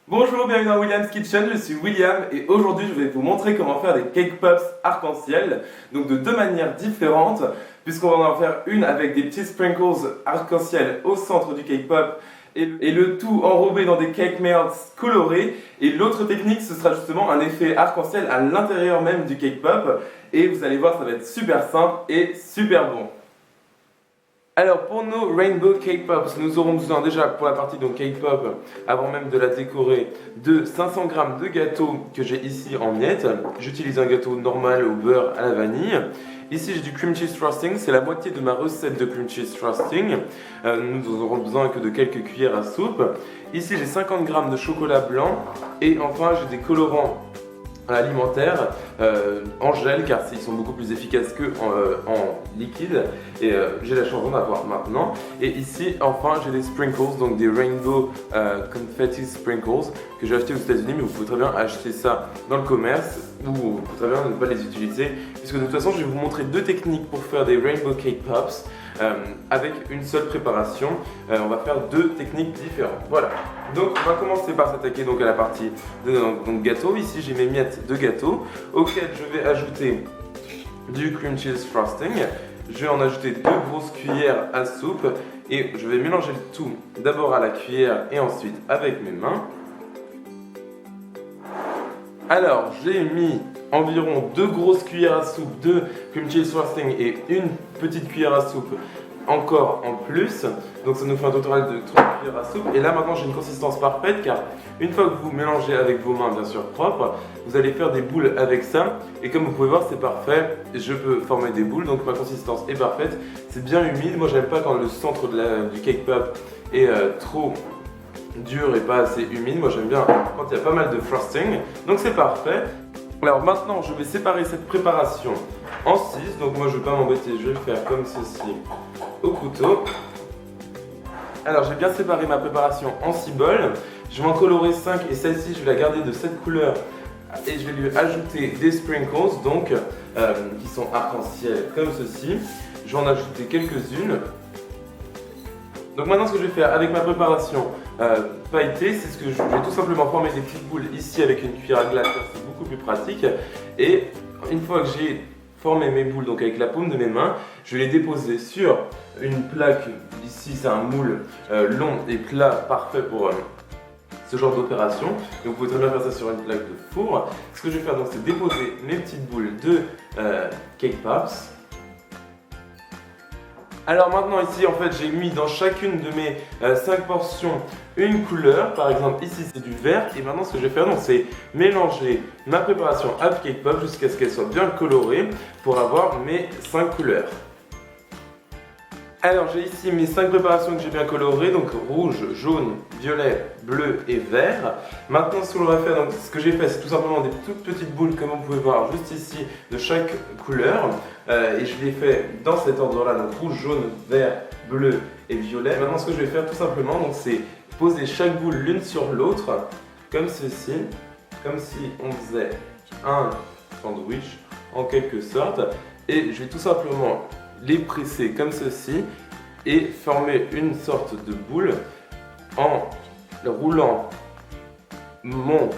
Bonjour, bienvenue dans William's Kitchen, je suis William et aujourd'hui je vais vous montrer comment faire des cake pops arc-en-ciel, donc de deux manières différentes, puisqu'on va en faire une avec des petits sprinkles arc-en-ciel au centre du cake pop et le tout enrobé dans des cake melts colorés, et l'autre technique ce sera justement un effet arc-en-ciel à l'intérieur même du cake pop, et vous allez voir ça va être super simple et super bon. Alors pour nos Rainbow Cake Pops, nous aurons besoin déjà pour la partie donc Cake Pop, avant même de la décorer, de 500 g de gâteau que j'ai ici en miettes. J'utilise un gâteau normal au beurre à la vanille. Ici j'ai du cream cheese frosting, c'est la moitié de ma recette de cream cheese frosting. Nous aurons besoin que de quelques cuillères à soupe. Ici j'ai 50 g de chocolat blanc et enfin j'ai des colorants alimentaires en gel car ils sont beaucoup plus efficaces que en liquide et j'ai la chance d'en avoir maintenant. Et ici enfin j'ai des sprinkles, donc des rainbow confetti sprinkles que j'ai acheté aux États-Unis, mais vous pouvez très bien acheter ça dans le commerce ou vous pouvez très bien ne pas les utiliser, puisque de toute façon je vais vous montrer deux techniques pour faire des rainbow cake pops avec une seule préparation. On va faire deux techniques différentes. Voilà. Donc on va commencer par s'attaquer donc à la partie de donc, gâteau. Ici j'ai mes miettes de gâteau auxquelles je vais ajouter du cream cheese frosting. Je vais en ajouter 2 grosses cuillères à soupe et je vais mélanger le tout d'abord à la cuillère et ensuite avec mes mains. Alors j'ai mis environ 2 grosses cuillères à soupe de cream cheese frosting et une petite cuillère à soupe encore en plus, donc ça nous fait un total de 3 cuillères à soupe. Et là maintenant j'ai une consistance parfaite, car une fois que vous mélangez avec vos mains bien sûr propres, vous allez faire des boules avec ça, et comme vous pouvez voir c'est parfait, je peux former des boules, donc ma consistance est parfaite. C'est bien humide, moi j'aime pas quand le centre du cake pop est trop dur et pas assez humide, moi j'aime bien quand il y a pas mal de frosting, donc c'est parfait. Alors maintenant je vais séparer cette préparation en 6, donc moi je vais pas m'embêter, je vais le faire comme ceci au couteau. Alors j'ai bien séparé ma préparation en 6 bols, je vais en colorer 5 et celle-ci je vais la garder de cette couleur et je vais lui ajouter des sprinkles donc qui sont arc-en-ciel comme ceci. Je vais en ajouter quelques-unes. Donc maintenant ce que je vais faire avec ma préparation pailletée, c'est ce que je vais tout simplement former des petites boules ici avec une cuillère à glace, c'est beaucoup plus pratique. Et une fois que j'ai formé mes boules donc avec la paume de mes mains, je vais les déposer sur une plaque. Ici c'est un moule long et plat parfait pour ce genre d'opération. Vous pouvez très bien faire ça sur une plaque de four. Ce que je vais faire donc c'est déposer mes petites boules de cake pops. Alors maintenant ici en fait j'ai mis dans chacune de mes 5 portions une couleur, par exemple ici c'est du vert, et maintenant ce que je vais faire donc c'est mélanger ma préparation à cake pop jusqu'à ce qu'elle soit bien colorée pour avoir mes 5 couleurs. Alors j'ai ici mes 5 préparations que j'ai bien colorées, donc rouge, jaune, violet, bleu et vert. Maintenant ce que l'on va faire, donc ce que j'ai fait c'est tout simplement des toutes petites boules comme vous pouvez voir juste ici de chaque couleur. Et je les fais dans cet ordre là, donc rouge, jaune, vert, bleu et violet. Maintenant ce que je vais faire tout simplement donc c'est poser chaque boule l'une sur l'autre comme ceci, comme si on faisait un sandwich en quelque sorte, et je vais tout simplement les presser comme ceci et former une sorte de boule en roulant mon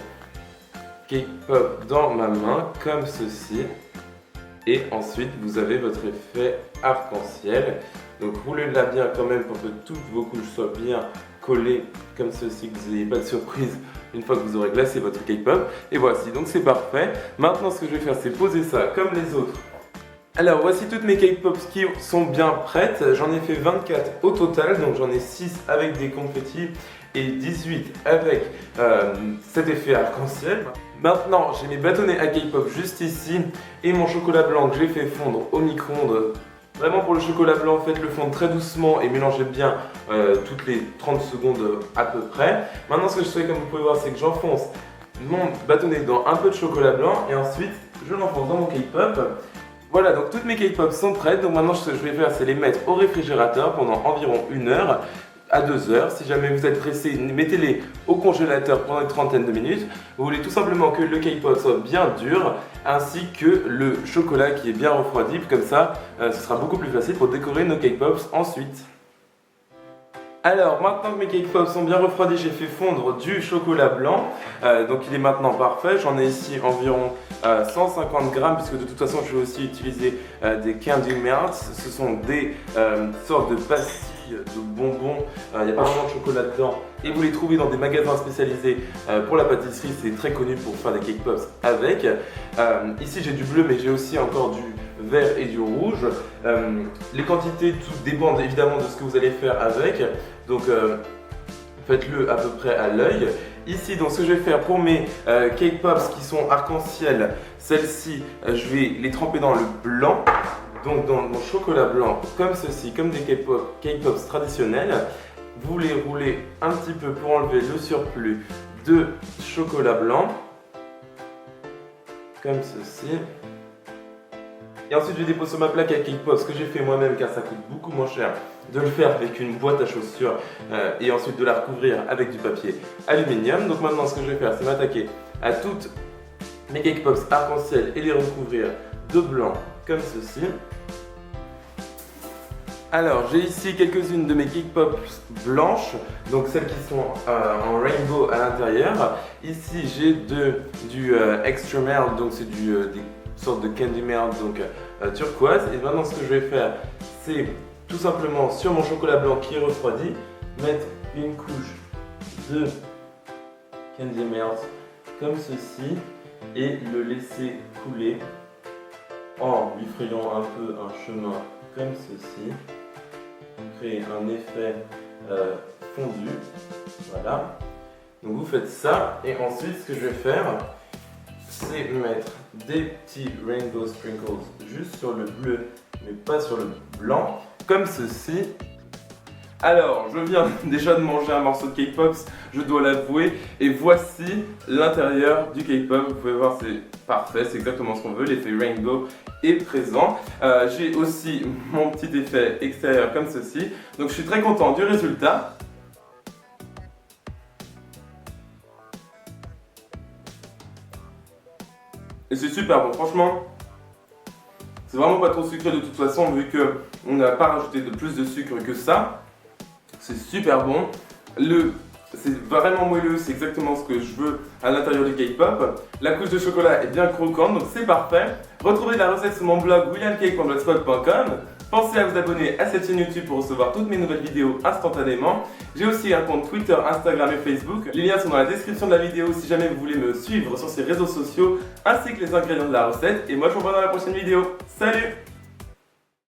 cake pop dans ma main comme ceci, et ensuite vous avez votre effet arc-en-ciel. Donc roulez-la bien quand même pour que toutes vos couches soient bien collées comme ceci, que vous n'ayez pas de surprise une fois que vous aurez glacé votre cake pop. Et voici, donc c'est parfait. Maintenant ce que je vais faire c'est poser ça comme les autres. Alors voici toutes mes cake pops qui sont bien prêtes. J'en ai fait 24 au total, donc j'en ai 6 avec des confettis et 18 avec cet effet arc-en-ciel. Maintenant j'ai mes bâtonnets à cake pop juste ici et mon chocolat blanc que j'ai fait fondre au micro-ondes. Vraiment pour le chocolat blanc, faites-le fondre très doucement et mélangez bien toutes les 30 secondes à peu près. Maintenant ce que je fais comme vous pouvez voir c'est que j'enfonce mon bâtonnet dans un peu de chocolat blanc et ensuite je l'enfonce dans mon cake pop. Voilà, donc toutes mes cake pops sont prêtes, donc maintenant ce que je vais faire c'est les mettre au réfrigérateur pendant environ 1 heure. à 2 heures. Si jamais vous êtes pressé, mettez-les au congélateur pendant une trentaine de minutes. Vous voulez tout simplement que le cake pop soit bien dur, ainsi que le chocolat qui est bien refroidi. Comme ça, ce sera beaucoup plus facile pour décorer nos cake pops ensuite. Alors, maintenant que mes cake pops sont bien refroidis, j'ai fait fondre du chocolat blanc. Donc il est maintenant parfait. J'en ai ici environ 150 grammes, puisque de toute façon je vais aussi utiliser des candy melts. Ce sont des sortes de pastilles de bonbons. Il n'y a pas vraiment de chocolat dedans. Et vous les trouvez dans des magasins spécialisés pour la pâtisserie. C'est très connu pour faire des cake pops avec. Ici j'ai du bleu, mais j'ai aussi encore du vert et du rouge. Les quantités, tout dépend évidemment de ce que vous allez faire avec. Donc faites-le à peu près à l'œil. Ici, donc ce que je vais faire pour mes cake pops qui sont arc-en-ciel, celles-ci, je vais les tremper dans le blanc. Donc dans mon chocolat blanc, comme ceci, comme des cake pops traditionnels. Vous les roulez un petit peu pour enlever le surplus de chocolat blanc. Comme ceci. Et ensuite, je dépose sur ma plaque à cake pop, ce que j'ai fait moi-même car ça coûte beaucoup moins cher de le faire avec une boîte à chaussures et ensuite de la recouvrir avec du papier aluminium. Donc maintenant, ce que je vais faire, c'est m'attaquer à toutes mes cake pops arc-en-ciel et les recouvrir de blanc comme ceci. Alors, j'ai ici quelques-unes de mes cake pops blanches, donc celles qui sont en rainbow à l'intérieur. Ici, j'ai du extra melt, donc c'est des sortes de candy melt, donc turquoise. Et maintenant, ce que je vais faire, c'est tout simplement sur mon chocolat blanc qui est refroidi, mettre une couche de candy melt comme ceci et le laisser couler en lui frayant un peu un chemin comme ceci. Créer un effet fondu, voilà. Donc vous faites ça et ensuite ce que je vais faire, c'est mettre des petits rainbow sprinkles juste sur le bleu mais pas sur le blanc, comme ceci. Alors, je viens déjà de manger un morceau de cake pops, je dois l'avouer, et voici l'intérieur du cake pop. Vous pouvez voir, c'est parfait, c'est exactement ce qu'on veut, l'effet rainbow est présent. J'ai aussi mon petit effet extérieur comme ceci, donc je suis très content du résultat. Et c'est super bon, franchement, c'est vraiment pas trop sucré de toute façon, vu qu'on n'a pas rajouté de plus de sucre que ça. C'est super bon. C'est vraiment moelleux, c'est exactement ce que je veux à l'intérieur du cake pop. La couche de chocolat est bien croquante, donc c'est parfait. Retrouvez la recette sur mon blog williamcake.blogspot.com. Pensez à vous abonner à cette chaîne YouTube pour recevoir toutes mes nouvelles vidéos instantanément. J'ai aussi un compte Twitter, Instagram et Facebook. Les liens sont dans la description de la vidéo si jamais vous voulez me suivre sur ces réseaux sociaux, ainsi que les ingrédients de la recette. Et moi je vous revois dans la prochaine vidéo. Salut!